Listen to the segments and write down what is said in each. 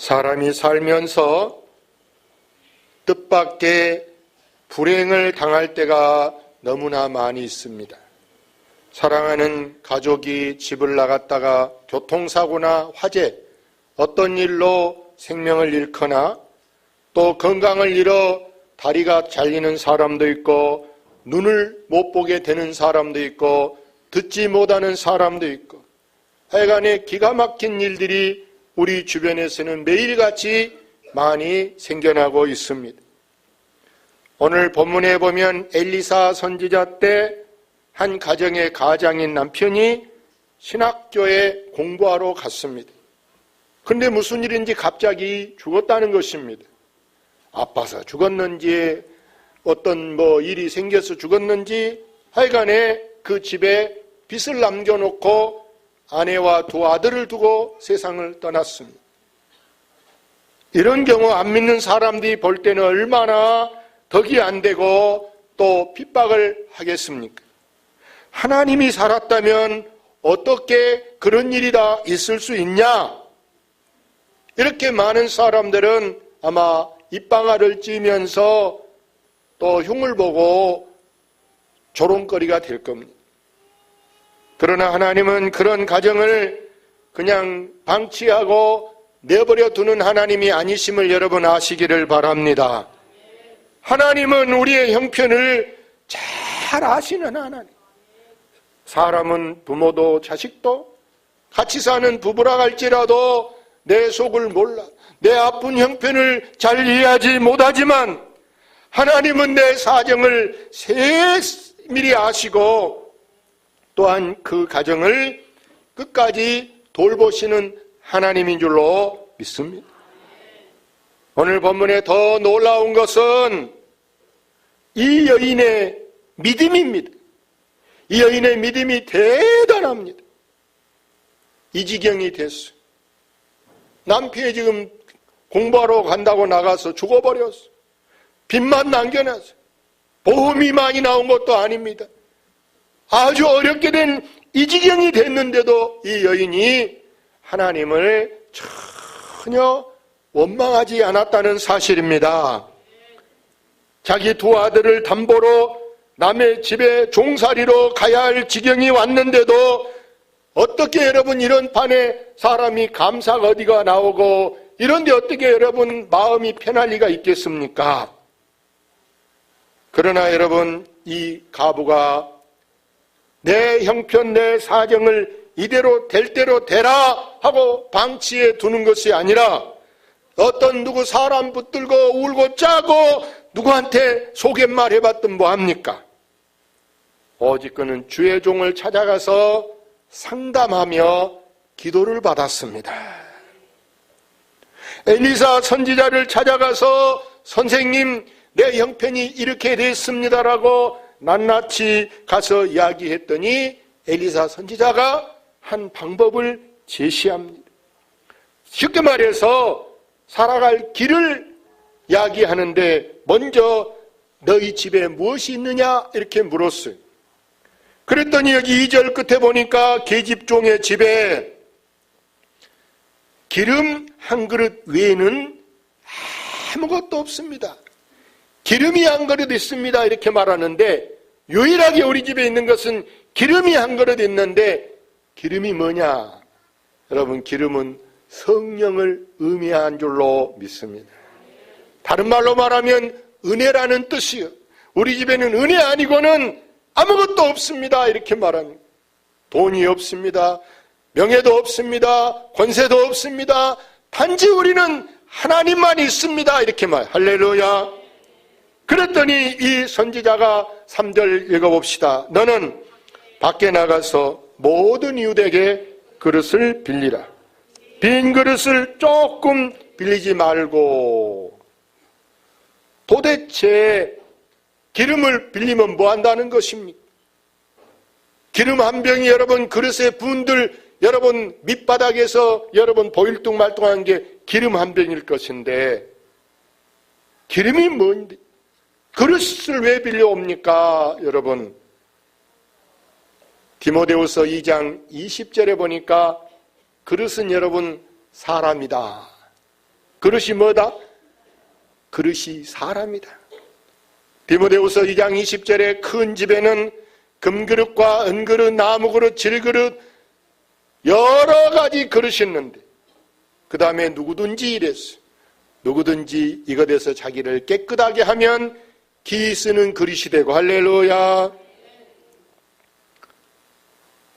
사람이 살면서 뜻밖의 불행을 당할 때가 너무나 많이 있습니다. 사랑하는 가족이 집을 나갔다가 교통사고나 화재, 어떤 일로 생명을 잃거나 또 건강을 잃어 다리가 잘리는 사람도 있고 눈을 못 보게 되는 사람도 있고 듣지 못하는 사람도 있고 하여간에 기가 막힌 일들이 우리 주변에서는 매일같이 많이 생겨나고 있습니다. 오늘 본문에 보면 엘리사 선지자 때 한 가정의 가장인 남편이 신학교에 공부하러 갔습니다. 그런데 무슨 일인지 갑자기 죽었다는 것입니다. 아파서 죽었는지 어떤 일이 생겨서 죽었는지 하여간에 그 집에 빚을 남겨놓고 아내와 두 아들을 두고 세상을 떠났습니다. 이런 경우 안 믿는 사람들이 볼 때는 얼마나 덕이 안 되고 또 핍박을 하겠습니까? 하나님이 살았다면 어떻게 그런 일이 다 있을 수 있냐? 이렇게 많은 사람들은 아마 입방아를 찌면서 또 흉을 보고 조롱거리가 될 겁니다. 그러나 하나님은 그런 가정을 그냥 방치하고 내버려 두는 하나님이 아니심을 여러분 아시기를 바랍니다. 하나님은 우리의 형편을 잘 아시는 하나님. 사람은 부모도 자식도 같이 사는 부부라 할지라도 내 속을 몰라 내 아픈 형편을 잘 이해하지 못하지만 하나님은 내 사정을 세밀히 아시고 또한 그 가정을 끝까지 돌보시는 하나님인 줄로 믿습니다. 오늘 본문에 더 놀라운 것은 이 여인의 믿음입니다. 이 여인의 믿음이 대단합니다. 이 지경이 됐어요. 남편이 지금 공부하러 간다고 나가서 죽어버렸어. 빚만 남겨놨어. 보험이 많이 나온 것도 아닙니다. 아주 어렵게 된 이 지경이 됐는데도 이 여인이 하나님을 전혀 원망하지 않았다는 사실입니다. 자기 두 아들을 담보로 남의 집에 종살이로 가야 할 지경이 왔는데도 어떻게 여러분 이런 판에 사람이 감사가 어디가 나오고 이런데 어떻게 여러분 마음이 편할 리가 있겠습니까? 그러나 여러분 이 가부가 내 형편 내 사정을 이대로 될 대로 되라 하고 방치해 두는 것이 아니라 어떤 누구 사람 붙들고 울고 짜고 누구한테 소개말 해봤든 뭐합니까? 오직 그는 주의 종을 찾아가서 상담하며 기도를 받았습니다. 엘리사 선지자를 찾아가서 선생님 내 형편이 이렇게 됐습니다라고 낱낱이 가서 이야기했더니 엘리사 선지자가 한 방법을 제시합니다. 쉽게 말해서 살아갈 길을 이야기하는데 먼저 너희 집에 무엇이 있느냐 이렇게 물었어요. 그랬더니 여기 2절 끝에 보니까 계집종의 집에 기름 한 그릇 외에는 아무것도 없습니다. 기름이 한 그릇 있습니다 이렇게 말하는데 유일하게 우리 집에 있는 것은 기름이 한 그릇 있는데 기름이 뭐냐? 여러분 기름은 성령을 의미한 줄로 믿습니다. 다른 말로 말하면 은혜라는 뜻이요. 우리 집에는 은혜 아니고는 아무것도 없습니다 이렇게 말합니다. 돈이 없습니다. 명예도 없습니다. 권세도 없습니다. 단지 우리는 하나님만 있습니다 이렇게 말. 할렐루야. 그랬더니 이 선지자가 3절 읽어봅시다. 너는 밖에 나가서 모든 이웃에게 그릇을 빌리라. 빈 그릇을 조금 빌리지 말고. 도대체 기름을 빌리면 뭐 한다는 것입니까? 기름 한 병이 여러분 그릇에 부은들 여러분 밑바닥에서 여러분 보일뚱말뚱한 게 기름 한 병일 것인데 기름이 뭔데? 그릇을 왜 빌려옵니까? 여러분 디모데후서 2장 20절에 보니까 그릇은 여러분 사람이다. 그릇이 뭐다? 그릇이 사람이다. 디모데후서 2장 20절에 큰 집에는 금그릇과 은그릇, 나무그릇, 질그릇 여러 가지 그릇이 있는데 그 다음에 누구든지 이랬어요. 누구든지 이것에서 자기를 깨끗하게 하면 기 쓰는 그릇이 되고. 할렐루야.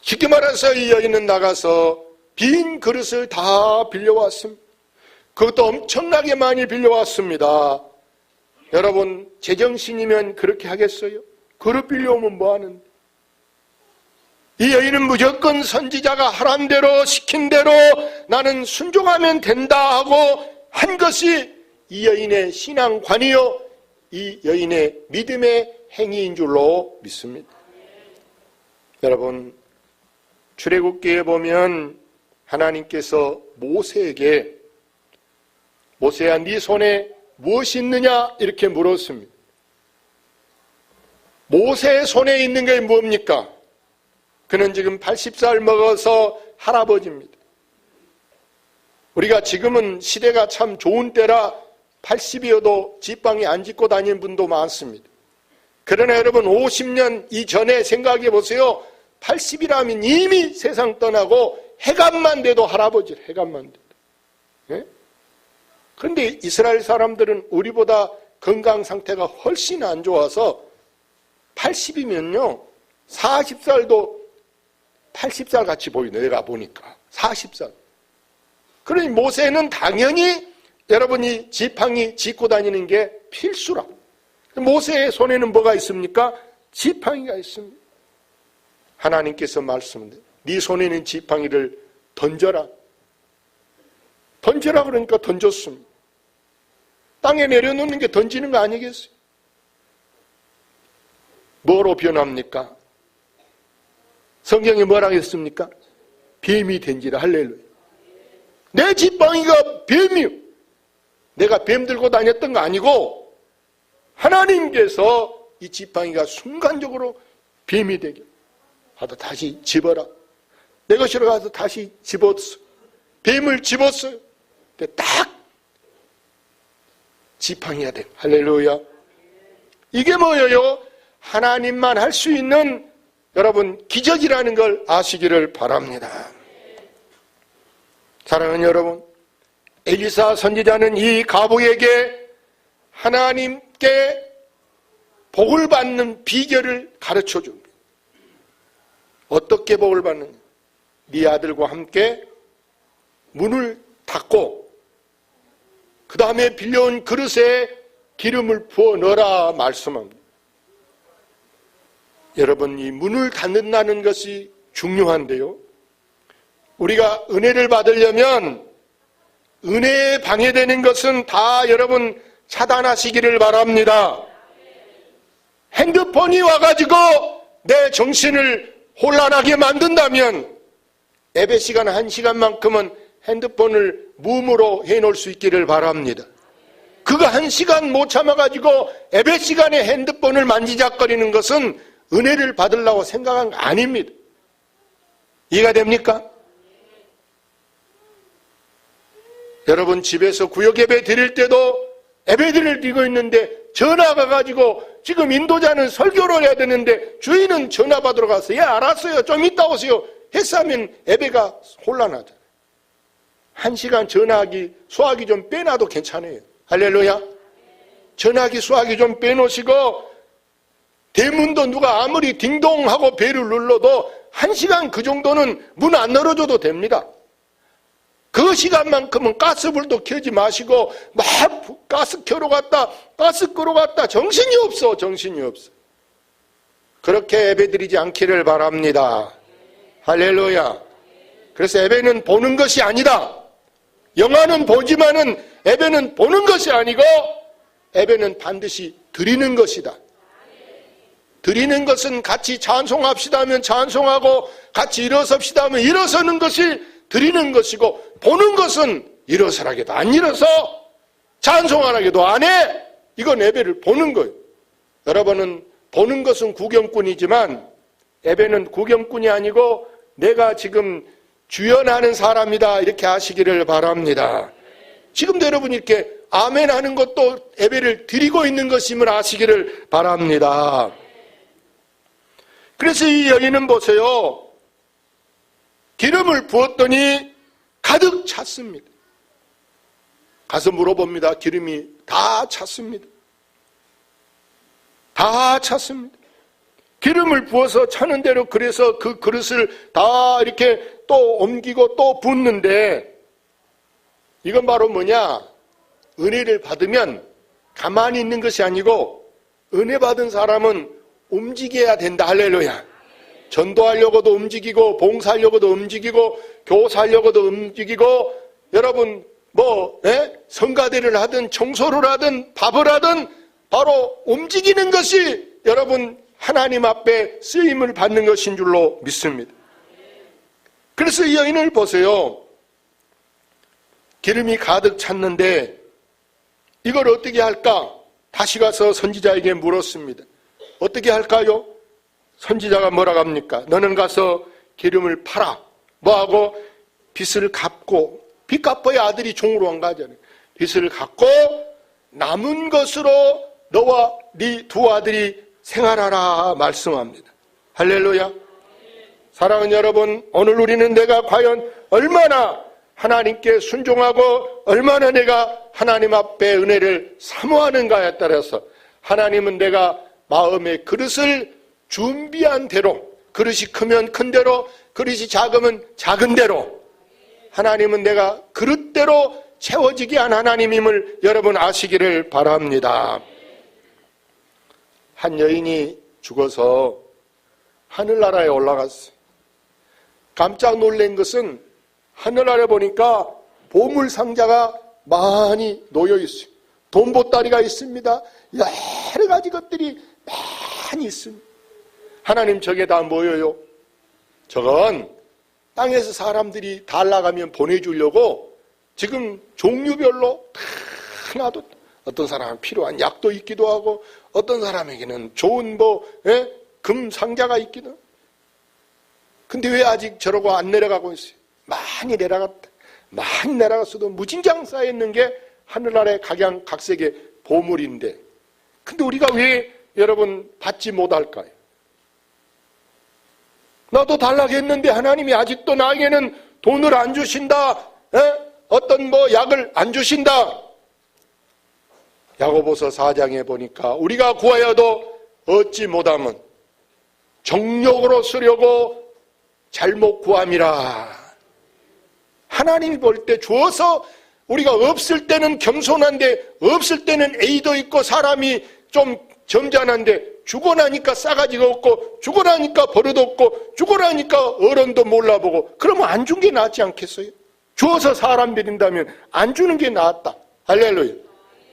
쉽게 말해서 이 여인은 나가서 빈 그릇을 다 빌려왔습니다. 그것도 엄청나게 많이 빌려왔습니다. 여러분, 제정신이면 그렇게 하겠어요? 그릇 빌려오면 뭐하는데? 이 여인은 무조건 선지자가 하란 대로 시킨 대로 나는 순종하면 된다 하고 한 것이 이 여인의 신앙관이요, 이 여인의 믿음의 행위인 줄로 믿습니다. 여러분, 출애굽기에 보면 하나님께서 모세에게 모세야 네 손에 무엇이 있느냐 이렇게 물었습니다. 모세의 손에 있는 게 뭡니까? 그는 지금 80살 먹어서 할아버지입니다. 우리가 지금은 시대가 참 좋은 때라 80이어도 지팡이 안 짚고 다니는 분도 많습니다. 그러나 여러분 50년 이전에 생각해 보세요. 80이라면 이미 세상 떠나고 해감만 돼도 할아버지래. 해감만 돼도. 예? 그런데 이스라엘 사람들은 우리보다 건강 상태가 훨씬 안 좋아서 80이면요 40살도 80살 같이 보이네. 내가 보니까 40살. 그러니 모세는 당연히 여러분이 지팡이 짚고 다니는 게 필수라. 모세의 손에는 뭐가 있습니까? 지팡이가 있습니다. 하나님께서 말씀합니다. 네 손에는 지팡이를 던져라. 던져라 그러니까 던졌습니다. 땅에 내려놓는 게 던지는 거 아니겠어요? 뭐로 변합니까? 성경이 뭐라고 했습니까? 뱀이 된지라. 할렐루야. 내 지팡이가 뱀이요. 내가 뱀 들고 다녔던 거 아니고 하나님께서 이 지팡이가 순간적으로 뱀이 되게 하다 다시 집어라. 내 것이로 가서 다시 집었어. 뱀을 집었어요. 근데 딱 지팡이가 돼. 할렐루야. 이게 뭐예요? 하나님만 할 수 있는 여러분 기적이라는 걸 아시기를 바랍니다. 사랑하는 여러분, 엘리사 선지자는 이 가부에게 하나님께 복을 받는 비결을 가르쳐 줍니다. 어떻게 복을 받느냐? 네 아들과 함께 문을 닫고 그 다음에 빌려온 그릇에 기름을 부어 넣어라 말씀합니다. 여러분, 이 문을 닫는다는 것이 중요한데요. 우리가 은혜를 받으려면 은혜에 방해되는 것은 다 여러분 차단하시기를 바랍니다. 핸드폰이 와가지고 내 정신을 혼란하게 만든다면 예배 시간 1시간만큼은 핸드폰을 무음으로 해놓을 수 있기를 바랍니다. 그거 1시간 못 참아가지고 예배 시간에 핸드폰을 만지작거리는 것은 은혜를 받으려고 생각한 거 아닙니다. 이해가 됩니까? 여러분 집에서 구역 예배 드릴 때도 예배드릴 드리고 있는데 전화가 가지고 지금 인도자는 설교를 해야 되는데 주인은 전화 받으러 가서 예 알았어요 좀 이따 오세요 했으면 예배가 혼란하잖아요. 1시간 전화기 수화기 좀 빼놔도 괜찮아요. 할렐루야. 전화기 수화기 좀 빼놓으시고 대문도 누가 아무리 딩동하고 벨을 눌러도 1시간 그 정도는 문 안 열어줘도 됩니다. 그 시간만큼은 가스불도 켜지 마시고 막 가스 켜러 갔다 가스 끄러 갔다 정신이 없어. 그렇게 예배드리지 않기를 바랍니다. 할렐루야. 그래서 예배는 보는 것이 아니다. 영화는 보지만은 예배는 보는 것이 아니고 예배는 반드시 드리는 것이다. 드리는 것은 같이 찬송합시다 하면 찬송하고 같이 일어섭시다 하면 일어서는 것이 드리는 것이고 보는 것은 일어서라게도 안 일어서 찬송하라게도 안 해. 이건 예배를 보는 거예요. 여러분은 보는 것은 구경꾼이지만 예배는 구경꾼이 아니고 내가 지금 주연하는 사람이다 이렇게 하시기를 바랍니다. 지금도 여러분이 이렇게 아멘 하는 것도 예배를 드리고 있는 것임을 아시기를 바랍니다. 그래서 이 여인은 보세요. 기름을 부었더니 가득 찼습니다. 가서 물어봅니다. 기름이 다 찼습니다. 다 찼습니다. 기름을 부어서 차는 대로 그래서 그 그릇을 다 이렇게 또 옮기고 또 붓는데, 이건 바로 뭐냐? 은혜를 받으면 가만히 있는 것이 아니고 은혜 받은 사람은 움직여야 된다. 할렐루야. 전도하려고도 움직이고, 봉사하려고도 움직이고, 교사하려고도 움직이고, 여러분 성가대를 하든 청소를 하든 밥을 하든 바로 움직이는 것이 여러분 하나님 앞에 쓰임을 받는 것인 줄로 믿습니다. 그래서 이 여인을 보세요. 기름이 가득 찼는데 이걸 어떻게 할까? 다시 가서 선지자에게 물었습니다. 어떻게 할까요? 선지자가 뭐라고 합니까? 너는 가서 기름을 팔아. 뭐하고? 빚을 갚고, 빚 갚아야 아들이 종으로 온 거잖아요. 빚을 갚고 남은 것으로 너와 네 두 아들이 생활하라 말씀합니다. 할렐루야. 사랑하는 여러분, 오늘 우리는 내가 과연 얼마나 하나님께 순종하고 얼마나 내가 하나님 앞에 은혜를 사모하는가에 따라서 하나님은 내가 마음의 그릇을 준비한 대로, 그릇이 크면 큰 대로, 그릇이 작으면 작은 대로, 하나님은 내가 그릇대로 채워지게 한 하나님임을 여러분 아시기를 바랍니다. 한 여인이 죽어서 하늘나라에 올라갔어요. 깜짝 놀란 것은 하늘나라에 보니까 보물 상자가 많이 놓여 있어요. 돈 보따리가 있습니다. 여러 가지 것들이 많이 있습니다. 하나님, 저게 다 뭐예요? 저건 땅에서 사람들이 달라가면 보내주려고 지금 종류별로 다 놔뒀다. 어떤 사람은 필요한 약도 있기도 하고, 어떤 사람에게는 좋은 금 상자가 있기도 하고. 근데 왜 아직 저러고 안 내려가고 있어요? 많이 내려갔다. 많이 내려갔어도 무진장 쌓여있는 게 하늘나라의 각양각색의 보물인데, 근데 우리가 왜 여러분 받지 못할까요? 나도 달라고 했는데 하나님이 아직도 나에게는 돈을 안 주신다. 어떤 약을 안 주신다. 야고보서 4장에 보니까 우리가 구하여도 얻지 못하면 정욕으로 쓰려고 잘못 구함이라. 하나님이 볼 때 주어서 우리가 없을 때는 겸손한데, 없을 때는 애도 있고 사람이 좀 점잖은데, 주고 나니까 싸가지가 없고, 주고 나니까 버릇 없고, 주고 나니까 어른도 몰라보고, 그러면 안 준 게 낫지 않겠어요? 주어서 사람 드린다면 안 주는 게 낫다. 할렐루야.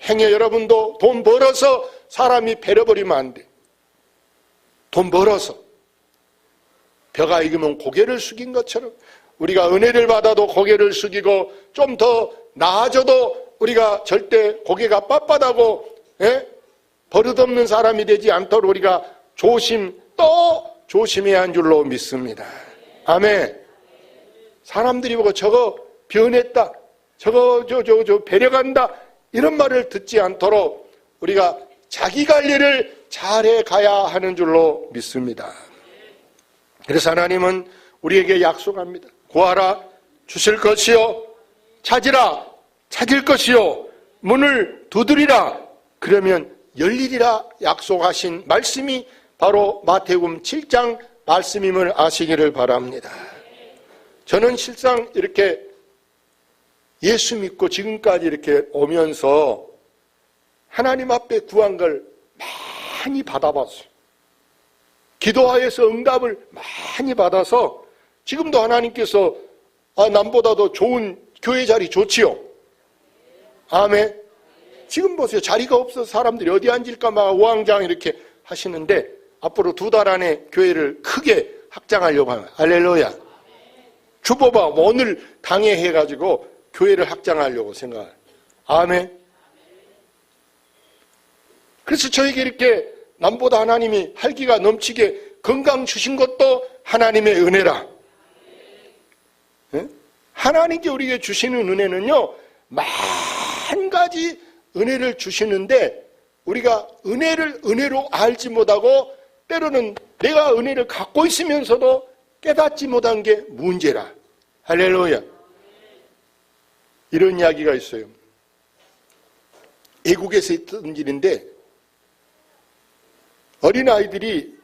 행여 여러분도 돈 벌어서 사람이 배려버리면 안 돼. 돈 벌어서 벼가 익으면 고개를 숙인 것처럼 우리가 은혜를 받아도 고개를 숙이고, 좀 더 나아져도 우리가 절대 고개가 빳빳하고 버릇없는 사람이 되지 않도록 우리가 또 조심해야 한 줄로 믿습니다. 아멘. 사람들이 보고 저거 변했다, 저거 배려간다, 이런 말을 듣지 않도록 우리가 자기 관리를 잘해 가야 하는 줄로 믿습니다. 그래서 하나님은 우리에게 약속합니다. 구하라, 주실 것이요. 찾으라, 찾을 것이요. 문을 두드리라, 그러면 열리리라 약속하신 말씀이 바로 마태복음 7장 말씀임을 아시기를 바랍니다. 저는 실상 이렇게 예수 믿고 지금까지 이렇게 오면서 하나님 앞에 구한 걸 많이 받아봤어요. 기도하여서 응답을 많이 받아서 지금도 하나님께서 남보다도 좋은 교회 자리 좋지요. 아멘. 지금 보세요. 자리가 없어서 사람들이 어디 앉을까 막 우왕좌왕 이렇게 하시는데, 앞으로 2달 안에 교회를 크게 확장하려고 합니다. 할렐루야. 주보바 오늘 당회해가지고 교회를 확장하려고 생각해요. 아멘. 그래서 저에게 이렇게 남보다 하나님이 활기가 넘치게 건강 주신 것도 하나님의 은혜라. 하나님께 우리에게 주시는 은혜는요, 가지 은혜를 주시는데 우리가 은혜를 은혜로 알지 못하고 때로는 내가 은혜를 갖고 있으면서도 깨닫지 못한 게 문제라. 할렐루야. 이런 이야기가 있어요. 애국에서 있던 일인데 어린아이들이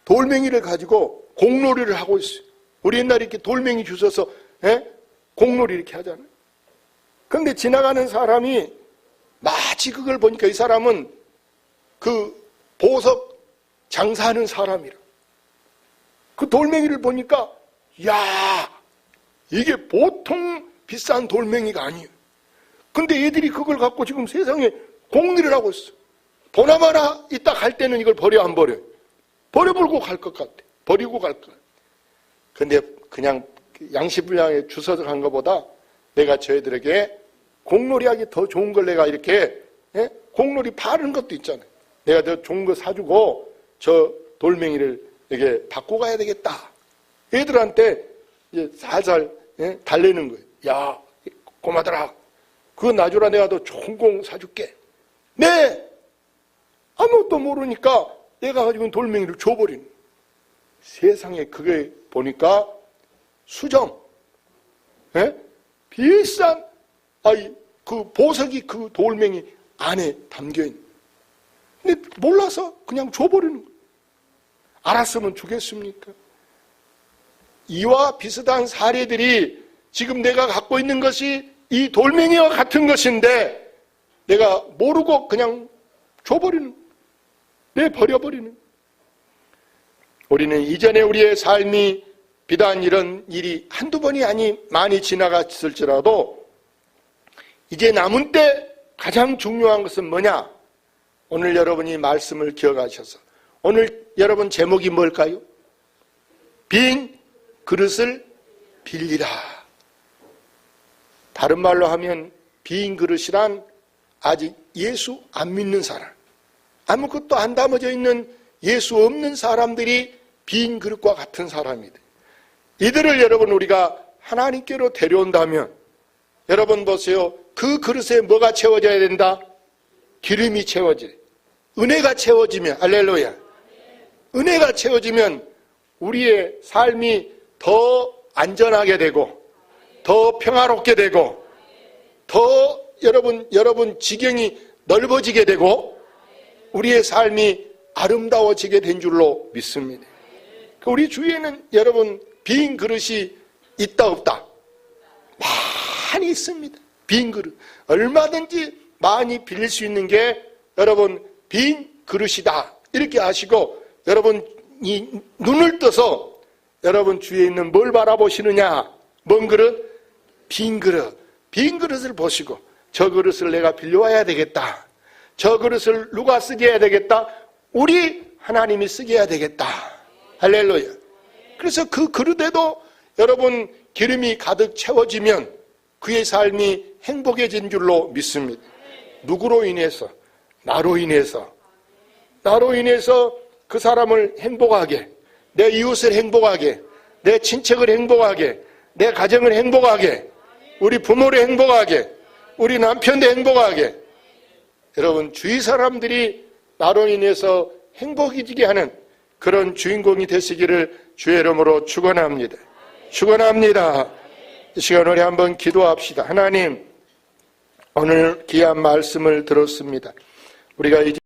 돌멩이를 가지고 공놀이를 하고 있어요. 우리 옛날에 이렇게 돌멩이 주워서 공놀이 이렇게 하잖아요. 그런데 지나가는 사람이 마치 그걸 보니까 이 사람은 그 보석 장사하는 사람이라. 그 돌멩이를 보니까 야, 이게 보통 비싼 돌멩이가 아니에요. 근데 애들이 그걸 갖고 지금 세상에 공놀이를 하고 있어. 보나마나 이따 갈 때는 이걸 버려 안 버려? 버려버리고 갈 것 같아. 버리고 갈 것 같아. 근데 그냥 양식불량에 주워서 간 것보다 내가 저희들에게 공놀이하기 더 좋은 걸 내가 이렇게 공놀이 파는 것도 있잖아요. 내가 더 좋은 거 사주고 저 돌멩이를 이렇게 바꿔 가야 되겠다. 애들한테 이제 살살 달래는 거예요. 야, 꼬마들아, 그거 놔주라. 내가 더 좋은 공 사줄게. 네. 아무것도 모르니까 내가 가지고 있는 돌멩이를 줘버리는 거예요. 세상에 그게 보니까 수정, 비싼 그 보석이 그 돌멩이 안에 담겨있는. 근데 몰라서 그냥 줘버리는 거예요. 알았으면 주겠습니까? 이와 비슷한 사례들이 지금 내가 갖고 있는 것이 이 돌멩이와 같은 것인데 내가 모르고 그냥 줘버리는, 내버려버리는. 우리는 이전에 우리의 삶이 비단 이런 일이 한두 번이 아니 많이 지나갔을지라도 이제 남은 때 가장 중요한 것은 뭐냐? 오늘 여러분이 말씀을 기억하셔서 오늘 여러분 제목이 뭘까요? 빈 그릇을 빌리라. 다른 말로 하면 빈 그릇이란 아직 예수 안 믿는 사람, 아무것도 안 담아져 있는 예수 없는 사람들이 빈 그릇과 같은 사람이다. 이들을 여러분 우리가 하나님께로 데려온다면 여러분 보세요. 그 그릇에 뭐가 채워져야 된다? 기름이 채워져. 은혜가 채워지면, 할렐루야. 은혜가 채워지면 우리의 삶이 더 안전하게 되고 더 평화롭게 되고 더 여러분 지경이 넓어지게 되고 우리의 삶이 아름다워지게 된 줄로 믿습니다. 우리 주위에는 여러분 빈 그릇이 있다 없다? 많이 있습니다. 빈 그릇. 얼마든지 많이 빌릴 수 있는 게 여러분 빈 그릇이다. 이렇게 아시고 여러분이 눈을 떠서 여러분 주위에 있는 뭘 바라보시느냐? 뭔 그릇? 빈 그릇. 빈 그릇을 보시고 저 그릇을 내가 빌려와야 되겠다. 저 그릇을 누가 쓰게 해야 되겠다? 우리 하나님이 쓰게 해야 되겠다. 할렐루야. 그래서 그 그릇에도 여러분 기름이 가득 채워지면 그의 삶이 행복해진 줄로 믿습니다. 누구로 인해서? 나로 인해서. 나로 인해서 그 사람을 행복하게, 내 이웃을 행복하게, 내 친척을 행복하게, 내 가정을 행복하게, 우리 부모를 행복하게, 우리 남편도 행복하게. 여러분 주위 사람들이 나로 인해서 행복해지게 하는 그런 주인공이 되시기를 주의 이름으로 축원합니다. 축원합니다. 이 시간 우리 한번 기도합시다. 하나님, 오늘 귀한 말씀을 들었습니다. 우리가 이제